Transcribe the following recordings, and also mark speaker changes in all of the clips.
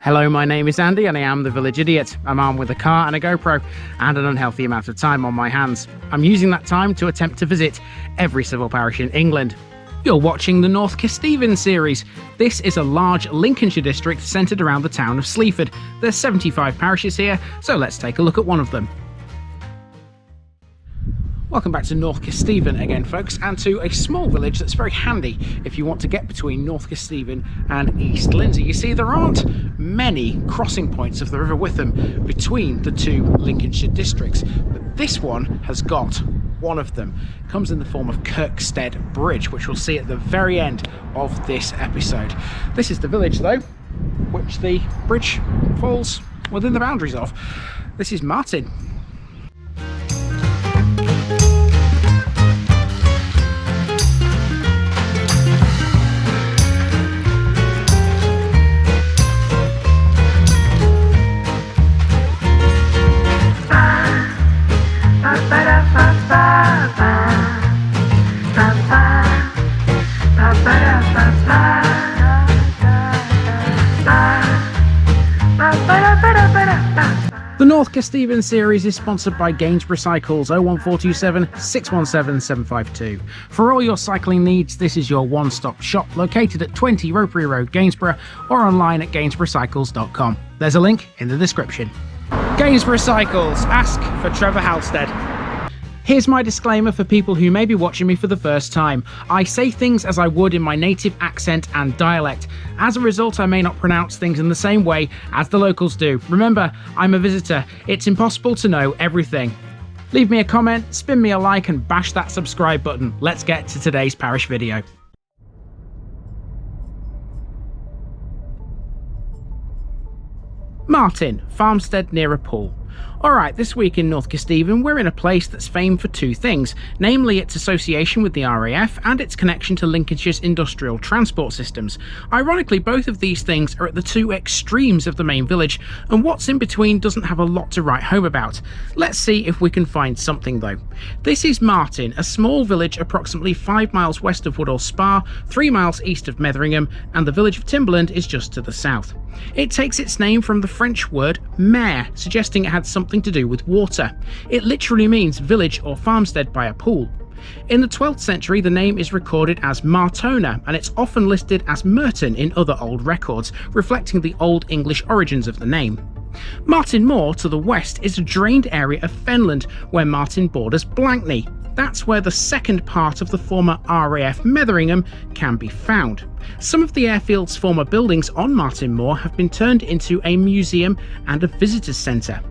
Speaker 1: Hello, my name is Andy and I am the Village Idiot. I'm armed with a car and a GoPro and an unhealthy amount of time on my hands. I'm using that time to attempt to visit every civil parish in England. You're watching the North Kesteven series. This is a large Lincolnshire district centred around the town of Sleaford. There's 75 parishes here, so let's take a look at one of them. Welcome back to North Kesteven again, folks, and to a small village that's very handy if you want to get between North Kesteven and East Lindsey. You see, there aren't many crossing points of the River Witham between the two Lincolnshire districts, but this one has got one of them. It comes in the form of Kirkstead Bridge, which we'll see at the very end of this episode. This is the village, though, which the bridge falls within the boundaries of. This is Martin. The North Kesteven series is sponsored by Gainsborough Cycles 01427 617 752. For all your cycling needs, this is your one-stop shop located at 20 Ropery Road, Gainsborough, or online at gainsboroughcycles.com. There's a link in the description. Gainsborough Cycles, ask for Trevor Halstead. Here's my disclaimer for people who may be watching me for the first time. I say things as I would in my native accent and dialect. As a result, I may not pronounce things in the same way as the locals do. Remember, I'm a visitor. It's impossible to know everything. Leave me a comment, spin me a like, and bash that subscribe button. Let's get to today's parish video. Martin, Farmstead near a pool. Alright, this week in North Kesteven we're in a place that's famed for two things, namely its association with the RAF and its connection to Lincolnshire's industrial transport systems. Ironically, both of these things are at the two extremes of the main village, and what's in between doesn't have a lot to write home about. Let's see if we can find something though. This is Martin, a small village approximately 5 miles west of Woodhall Spa, 3 miles east of Metheringham, and the village of Timberland is just to the south. It takes its name from the French word mer, suggesting it had something to do with water. It literally means village or farmstead by a pool. In the 12th century, the name is recorded as Martona, and it's often listed as Merton in other old records, reflecting the Old English origins of the name. Martin Moor to the west is a drained area of fenland where Martin borders Blankney. That's where the second part of the former RAF Metheringham can be found. Some of the Airfields' former buildings on Martin Moor have been turned into a museum and a visitors centre.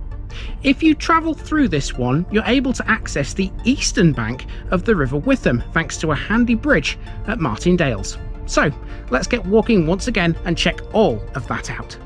Speaker 1: If you travel through this one, you're able to access the eastern bank of the River Witham thanks to a handy bridge at Martindales. So let's get walking once again and check all of that out.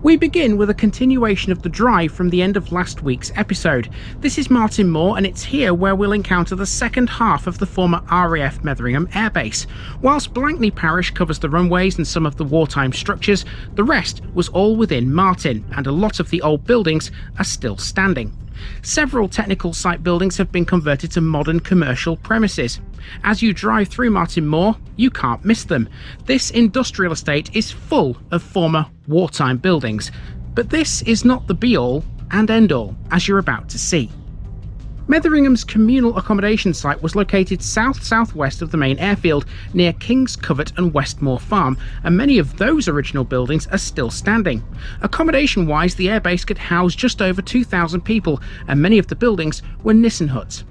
Speaker 1: We begin with a continuation of the drive from the end of last week's episode. This is Martin Moor, and it's here where we'll encounter the second half of the former RAF Metheringham airbase. Whilst Blankney Parish covers the runways and some of the wartime structures, the rest was all within Martin, and a lot of the old buildings are still standing. Several technical site buildings have been converted to modern commercial premises. As you drive through Martin Moor, you can't miss them. This industrial estate is full of former wartime buildings, but this is not the be-all and end-all, as you're about to see. Metheringham's communal accommodation site was located south-southwest of the main airfield, near King's Covert and Westmoor Farm, and many of those original buildings are still standing. Accommodation-wise, the airbase could house just over 2,000 people, and many of the buildings were Nissen huts.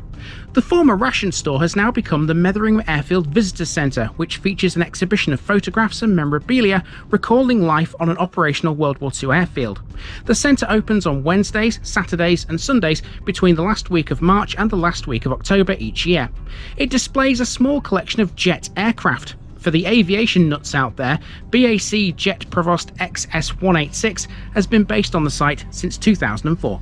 Speaker 1: The former ration store has now become the Metheringham Airfield Visitor Centre, which features an exhibition of photographs and memorabilia recalling life on an operational World War II airfield. The centre opens on Wednesdays, Saturdays and Sundays between the last week of March and the last week of October each year. It displays a small collection of jet aircraft. For the aviation nuts out there, BAC Jet Provost XS-186 has been based on the site since 2004.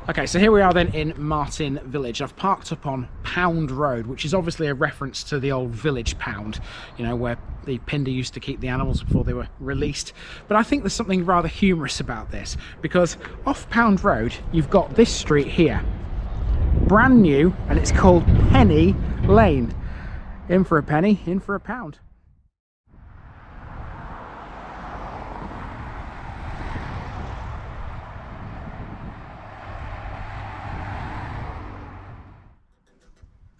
Speaker 1: Okay, so here we are then in Martin Village. I've parked up on Pound Road, which is obviously a reference to the old village pound, you know, where the Pinder used to keep the animals before they were released. But I think there's something rather humorous about this, because off Pound Road, you've got this street here, brand new, and it's called Penny Lane. In for a penny, in for a pound.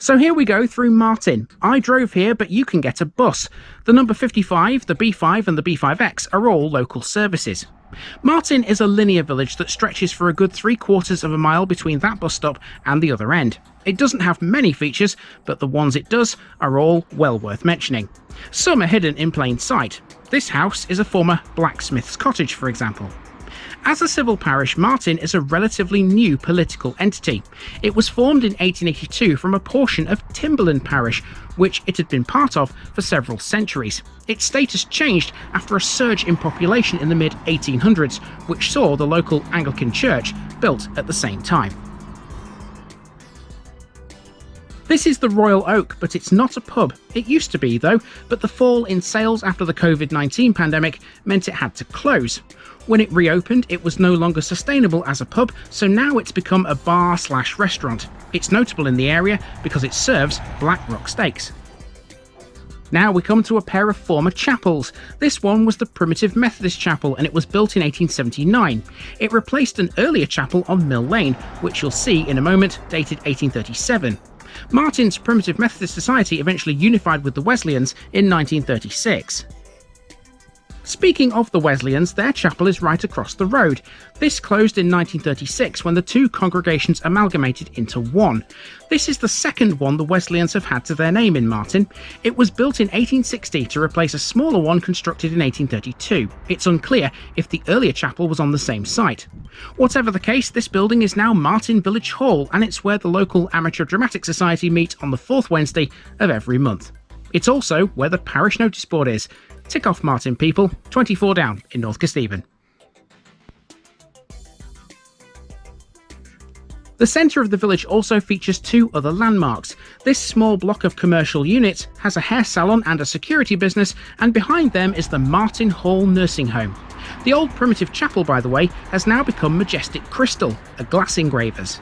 Speaker 1: So here we go through Martin. I drove here, but you can get a bus. The number 55, the B5 and the B5X are all local services. Martin is a linear village that stretches for a good 3/4 of a mile between that bus stop and the other end. It doesn't have many features, but the ones it does are all well worth mentioning. Some are hidden in plain sight. This house is a former blacksmith's cottage, for example. As a civil parish, Martin is a relatively new political entity. It was formed in 1882 from a portion of Timberland Parish, which it had been part of for several centuries. Its status changed after a surge in population in the mid-1800s, which saw the local Anglican church built at the same time. This is the Royal Oak, but it's not a pub. It used to be though, but the fall in sales after the COVID-19 pandemic meant it had to close. When it reopened, it was no longer sustainable as a pub, so now it's become a bar/restaurant. It's notable in the area because it serves Black Rock steaks. Now we come to a pair of former chapels. This one was the Primitive Methodist Chapel, and it was built in 1879. It replaced an earlier chapel on Mill Lane, which you'll see in a moment, dated 1837. Martin's Primitive Methodist Society eventually unified with the Wesleyans in 1936. Speaking of the Wesleyans, their chapel is right across the road. This closed in 1936 when the two congregations amalgamated into one. This is the second one the Wesleyans have had to their name in Martin. It was built in 1860 to replace a smaller one constructed in 1832. It's unclear if the earlier chapel was on the same site. Whatever the case, this building is now Martin Village Hall, and it's where the local Amateur Dramatic Society meet on the fourth Wednesday of every month. It's also where the parish notice board is. Tick off Martin, people. 24 down in North Kesteven. The centre of the village also features two other landmarks. This small block of commercial units has a hair salon and a security business, and behind them is the Martin Hall Nursing Home. The old primitive chapel, by the way, has now become Majestic Crystal, a glass engravers.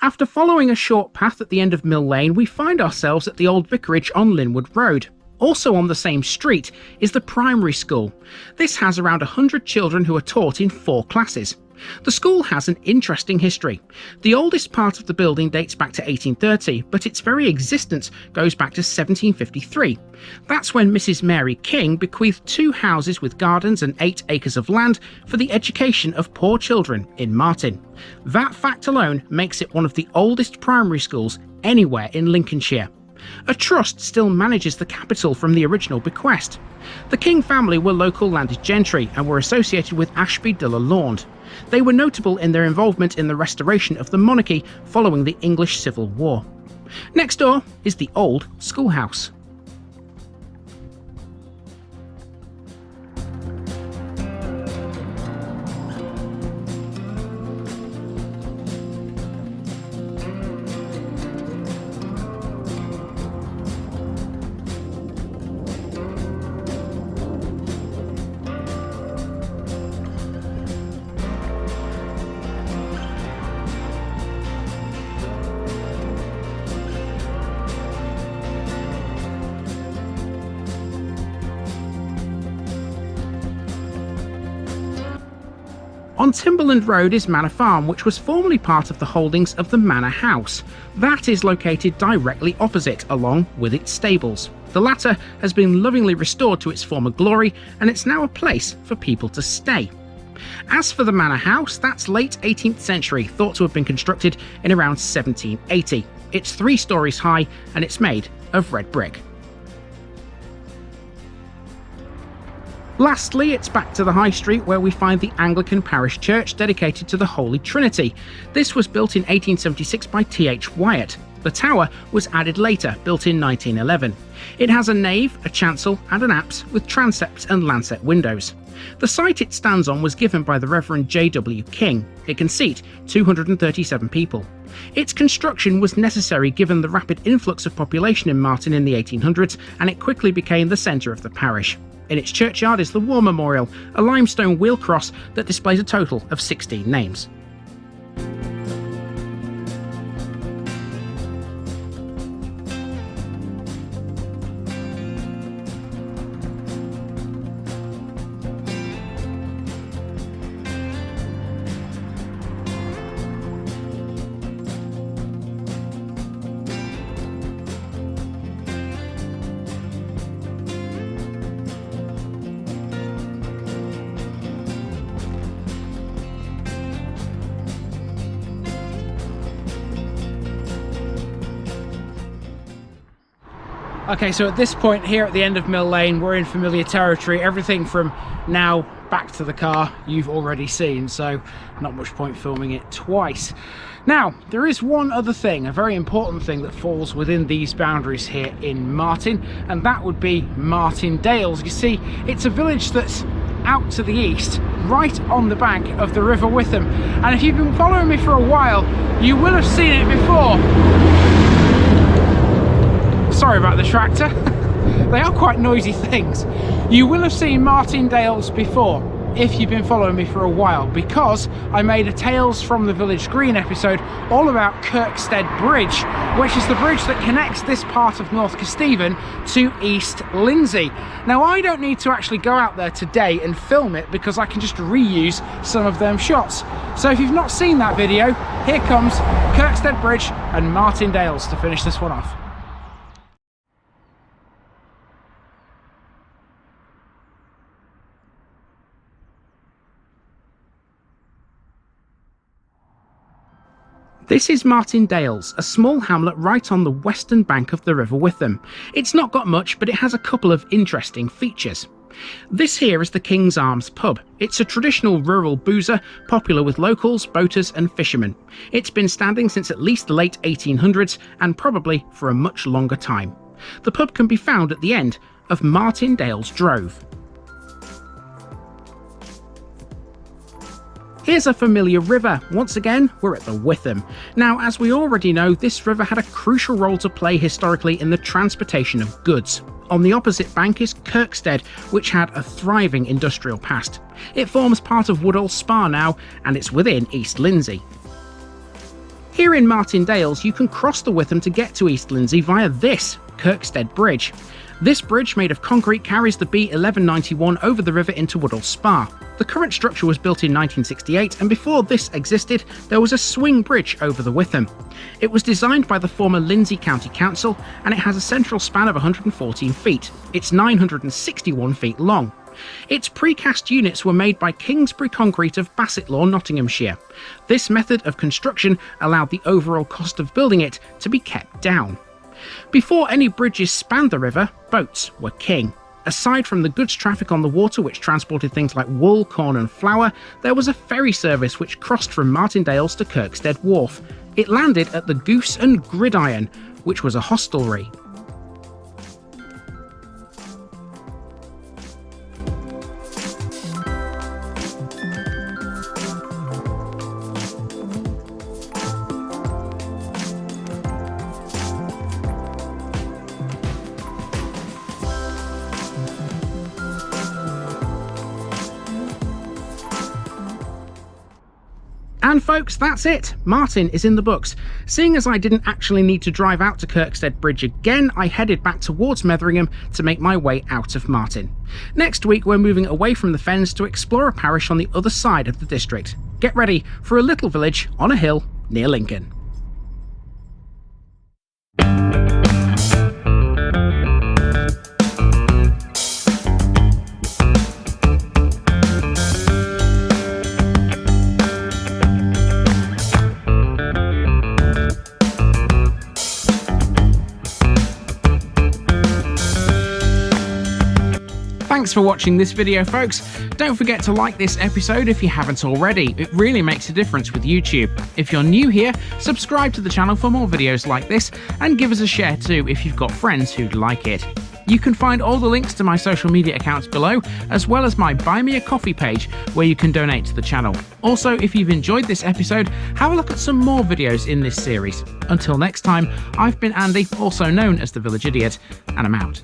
Speaker 1: After following a short path at the end of Mill Lane, we find ourselves at the old vicarage on Linwood Road. Also on the same street is the primary school. This has around 100 children who are taught in 4 classes. The school has an interesting history. The oldest part of the building dates back to 1830, but its very existence goes back to 1753. That's when Mrs. Mary King bequeathed 2 houses with gardens and 8 acres of land for the education of poor children in Martin. That fact alone makes it one of the oldest primary schools anywhere in Lincolnshire. A trust still manages the capital from the original bequest. The King family were local landed gentry and were associated with Ashby de la Launde. They were notable in their involvement in the restoration of the monarchy following the English Civil War. Next door is the old schoolhouse. On Timberland Road is Manor Farm, which was formerly part of the holdings of the Manor House. That is located directly opposite, along with its stables. The latter has been lovingly restored to its former glory, and it's now a place for people to stay. As for the Manor House, that's late 18th century, thought to have been constructed in around 1780. It's 3 stories high, and it's made of red brick. Lastly, it's back to the High Street, where we find the Anglican parish church dedicated to the Holy Trinity. This was built in 1876 by T.H. Wyatt. The tower was added later, built in 1911. It has a nave, a chancel and an apse with transepts and lancet windows. The site it stands on was given by the Reverend J.W. King. It can seat 237 people. Its construction was necessary given the rapid influx of population in Marton in the 1800s, and it quickly became the centre of the parish. In its churchyard is the War Memorial, a limestone wheel cross that displays a total of 16 names. Okay, so at this point here at the end of Mill Lane, we're in familiar territory. Everything from now back to the car you've already seen, so not much point filming it twice. Now, there is one other thing, a very important thing that falls within these boundaries here in Marton, and that would be Martindales. You see, it's a village that's out to the east, right on the bank of the River Witham, and if you've been following me for a while, you will have seen it before. Sorry about the tractor. They are quite noisy things. You will have seen Martindales before if you've been following me for a while, because I made a Tales from the Village Green episode all about Kesteven Bridge, which is the bridge that connects this part of North Kesteven to East Lindsey. Now, I don't need to actually go out there today and film it because I can just reuse some of them shots. So if you've not seen that video, here comes Kesteven Bridge and Martindales to finish this one off. This is Martindales, a small hamlet right on the western bank of the River Witham. It's not got much, but it has a couple of interesting features. This here is the King's Arms pub. It's a traditional rural boozer, popular with locals, boaters and fishermen. It's been standing since at least the late 1800s, and probably for a much longer time. The pub can be found at the end of Martindales Drove. Here's a familiar river. Once again, we're at the Witham. Now, as we already know, this river had a crucial role to play historically in the transportation of goods. On the opposite bank is Kesteven, which had a thriving industrial past. It forms part of Woodhall Spa now, and it's within East Lindsey. Here in Martindales, you can cross the Witham to get to East Lindsey via this Kesteven Bridge. This bridge, made of concrete, carries the B1191 over the river into Woodhall Spa. The current structure was built in 1968, and before this existed, there was a swing bridge over the Witham. It was designed by the former Lindsey County Council, and it has a central span of 114 feet. It's 961 feet long. Its precast units were made by Kingsbury Concrete of Bassetlaw, Nottinghamshire. This method of construction allowed the overall cost of building it to be kept down. Before any bridges spanned the river, boats were king. Aside from the goods traffic on the water, which transported things like wool, corn and flour, there was a ferry service which crossed from Martindales to Kesteven Wharf. It landed at the Goose and Gridiron, which was a hostelry. And folks, that's it. Martin is in the books. Seeing as I didn't actually need to drive out to Kirkstead Bridge again, I headed back towards Metheringham to make my way out of Martin. Next week we're moving away from the Fens to explore a parish on the other side of the district. Get ready for a little village on a hill near Lincoln. Thanks for watching this video, folks. Don't forget to like this episode if you haven't already. It really makes a difference with YouTube. If you're new here, subscribe to the channel for more videos like this, and give us a share too if you've got friends who'd like it. You can find all the links to my social media accounts below, as well as my Buy Me a Coffee page where you can donate to the channel. Also, if you've enjoyed this episode, have a look at some more videos in this series. Until next time, I've been Andy, also known as the Village Idiot, and I'm out.